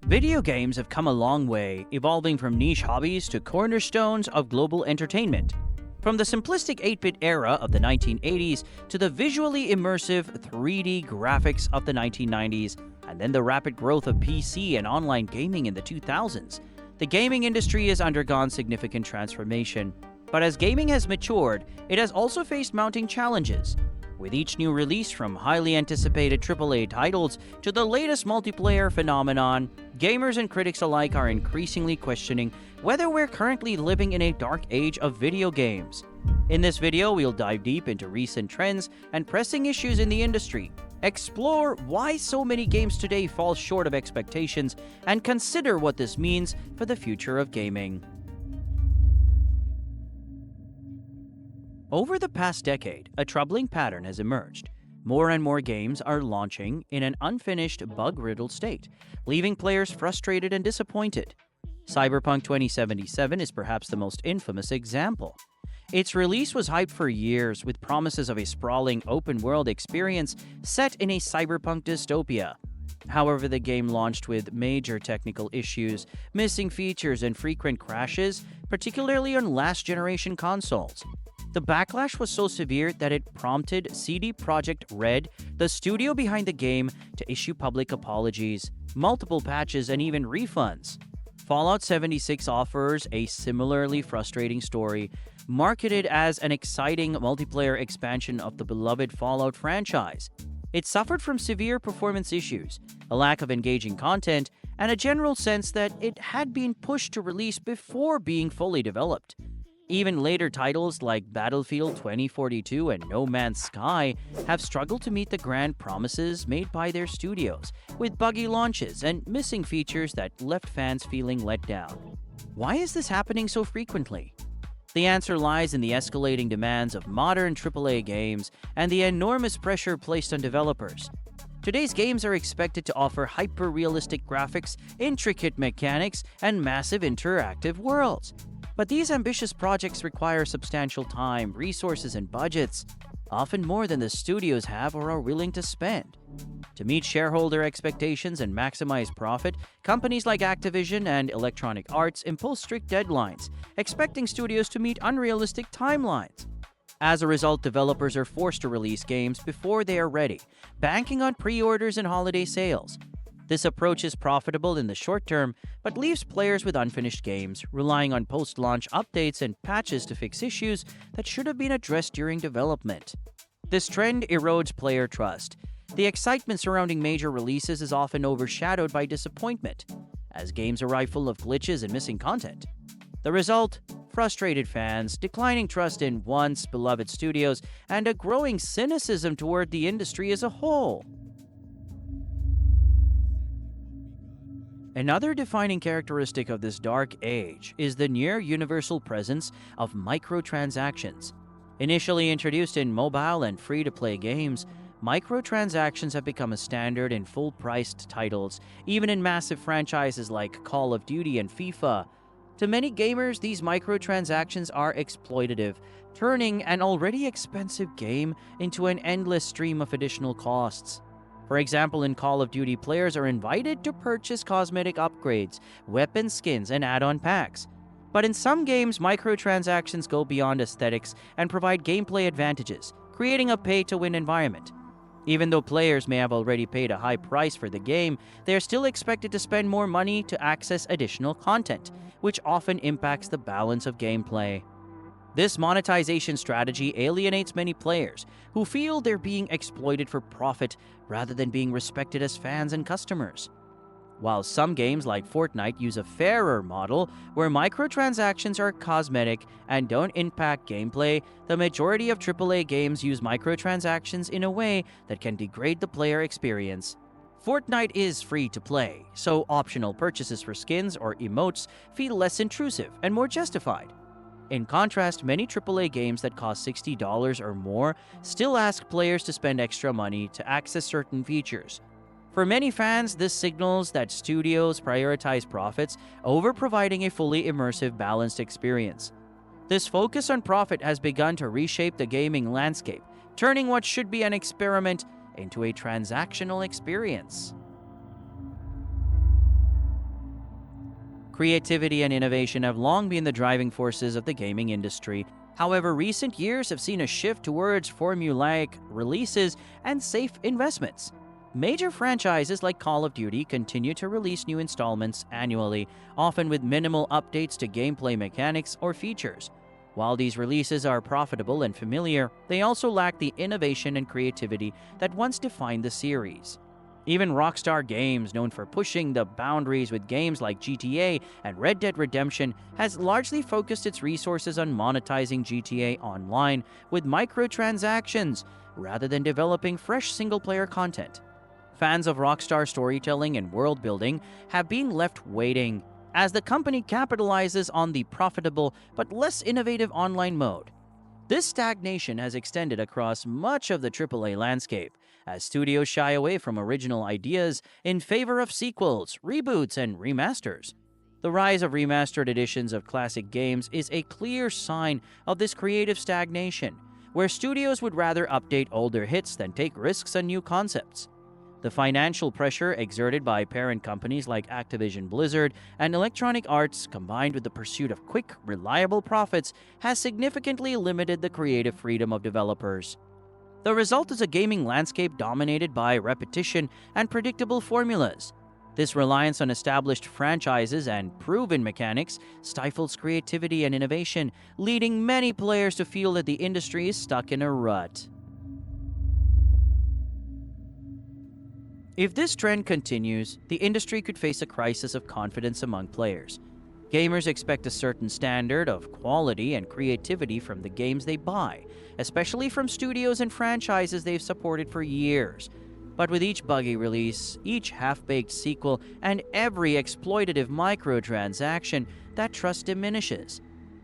Video games have come a long way, evolving from niche hobbies to cornerstones of global entertainment. From the simplistic 8-bit era of the 1980s to the visually immersive 3D graphics of the 1990s, and then the rapid growth of PC and online gaming in the 2000s, the gaming industry has undergone significant transformation. But as gaming has matured, it has also faced mounting challenges. With each new release, from highly anticipated AAA titles to the latest multiplayer phenomenon, gamers and critics alike are increasingly questioning whether we're currently living in a dark age of video games. In this video, we'll dive deep into recent trends and pressing issues in the industry, explore why so many games today fall short of expectations, and consider what this means for the future of gaming. Over the past decade, a troubling pattern has emerged. More and more games are launching in an unfinished, bug-riddled state, leaving players frustrated and disappointed. Cyberpunk 2077 is perhaps the most infamous example. Its release was hyped for years, with promises of a sprawling open-world experience set in a cyberpunk dystopia. However, the game launched with major technical issues, missing features, and frequent crashes, particularly on last-generation consoles. The backlash was so severe that it prompted CD Projekt Red, the studio behind the game, to issue public apologies, multiple patches, and even refunds. Fallout 76 offers a similarly frustrating story, marketed as an exciting multiplayer expansion of the beloved Fallout franchise. It suffered from severe performance issues, a lack of engaging content, and a general sense that it had been pushed to release before being fully developed. Even later titles like Battlefield 2042 and No Man's Sky have struggled to meet the grand promises made by their studios, with buggy launches and missing features that left fans feeling let down. Why is this happening so frequently? The answer lies in the escalating demands of modern AAA games and the enormous pressure placed on developers. Today's games are expected to offer hyper-realistic graphics, intricate mechanics, and massive interactive worlds. But these ambitious projects require substantial time, resources, and budgets, often more than the studios have or are willing to spend. To meet shareholder expectations and maximize profit, companies like Activision and Electronic Arts impose strict deadlines, expecting studios to meet unrealistic timelines. As a result, developers are forced to release games before they are ready, banking on pre-orders and holiday sales. This approach is profitable in the short term, but leaves players with unfinished games, relying on post-launch updates and patches to fix issues that should have been addressed during development. This trend erodes player trust. The excitement surrounding major releases is often overshadowed by disappointment, as games arrive full of glitches and missing content. The result? Frustrated fans, declining trust in once beloved studios, and a growing cynicism toward the industry as a whole. Another defining characteristic of this dark age is the near-universal presence of microtransactions. Initially introduced in mobile and free-to-play games, microtransactions have become a standard in full-priced titles, even in massive franchises like Call of Duty and FIFA. To many gamers, these microtransactions are exploitative, turning an already expensive game into an endless stream of additional costs. For example, in Call of Duty, players are invited to purchase cosmetic upgrades, weapon skins, and add-on packs. But in some games, microtransactions go beyond aesthetics and provide gameplay advantages, creating a pay-to-win environment. Even though players may have already paid a high price for the game, they are still expected to spend more money to access additional content, which often impacts the balance of gameplay. This monetization strategy alienates many players who feel they're being exploited for profit rather than being respected as fans and customers. While some games like Fortnite use a fairer model where microtransactions are cosmetic and don't impact gameplay, the majority of AAA games use microtransactions in a way that can degrade the player experience. Fortnite is free to play, so optional purchases for skins or emotes feel less intrusive and more justified. In contrast, many AAA games that cost $60 or more still ask players to spend extra money to access certain features. For many fans, this signals that studios prioritize profits over providing a fully immersive, balanced experience. This focus on profit has begun to reshape the gaming landscape, turning what should be an experiment into a transactional experience. Creativity and innovation have long been the driving forces of the gaming industry. However, recent years have seen a shift towards formulaic releases and safe investments. Major franchises like Call of Duty continue to release new installments annually, often with minimal updates to gameplay mechanics or features. While these releases are profitable and familiar, they also lack the innovation and creativity that once defined the series. Even Rockstar Games, known for pushing the boundaries with games like GTA and Red Dead Redemption, has largely focused its resources on monetizing GTA Online with microtransactions, rather than developing fresh single-player content. Fans of Rockstar storytelling and world-building have been left waiting, as the company capitalizes on the profitable but less innovative online mode. This stagnation has extended across much of the AAA landscape, as studios shy away from original ideas in favor of sequels, reboots, and remasters. The rise of remastered editions of classic games is a clear sign of this creative stagnation, where studios would rather update older hits than take risks on new concepts. The financial pressure exerted by parent companies like Activision Blizzard and Electronic Arts, combined with the pursuit of quick, reliable profits, has significantly limited the creative freedom of developers. The result is a gaming landscape dominated by repetition and predictable formulas. This reliance on established franchises and proven mechanics stifles creativity and innovation, leading many players to feel that the industry is stuck in a rut. If this trend continues, the industry could face a crisis of confidence among players. Gamers expect a certain standard of quality and creativity from the games they buy, especially from studios and franchises they've supported for years. But with each buggy release, each half-baked sequel, and every exploitative microtransaction, that trust diminishes.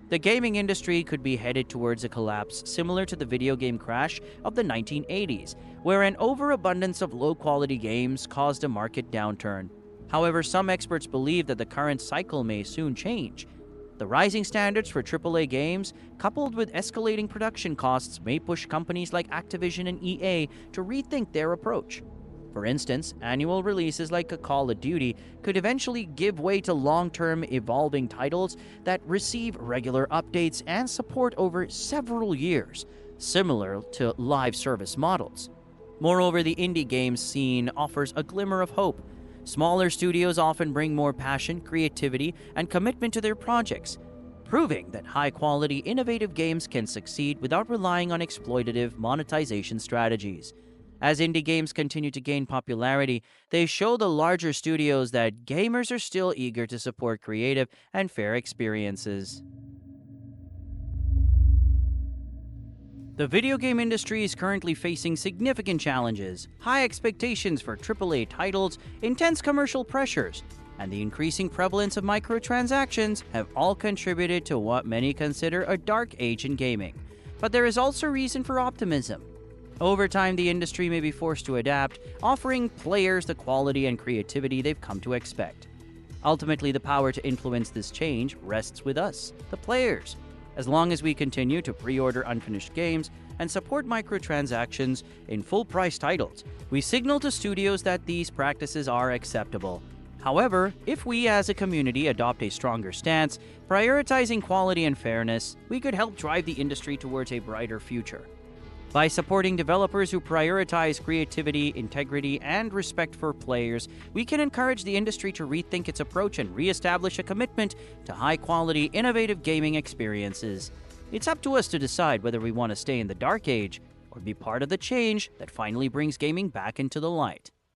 The gaming industry could be headed towards a collapse similar to the video game crash of the 1980s, where an overabundance of low-quality games caused a market downturn. However, some experts believe that the current cycle may soon change. The rising standards for AAA games, coupled with escalating production costs, may push companies like Activision and EA to rethink their approach. For instance, annual releases like a Call of Duty could eventually give way to long-term evolving titles that receive regular updates and support over several years, similar to live service models. Moreover, the indie games scene offers a glimmer of hope. Smaller studios often bring more passion, creativity, and commitment to their projects, proving that high-quality, innovative games can succeed without relying on exploitative monetization strategies. As indie games continue to gain popularity, they show the larger studios that gamers are still eager to support creative and fair experiences. The video game industry is currently facing significant challenges. High expectations for AAA titles, intense commercial pressures, and the increasing prevalence of microtransactions have all contributed to what many consider a dark age in gaming. But there is also reason for optimism. Over time, the industry may be forced to adapt, offering players the quality and creativity they've come to expect. Ultimately, the power to influence this change rests with us, the players. As long as we continue to pre-order unfinished games and support microtransactions in full-price titles, we signal to studios that these practices are acceptable. However, if we as a community adopt a stronger stance, prioritizing quality and fairness, we could help drive the industry towards a brighter future. By supporting developers who prioritize creativity, integrity, and respect for players, we can encourage the industry to rethink its approach and reestablish a commitment to high-quality, innovative gaming experiences. It's up to us to decide whether we want to stay in the dark age or be part of the change that finally brings gaming back into the light.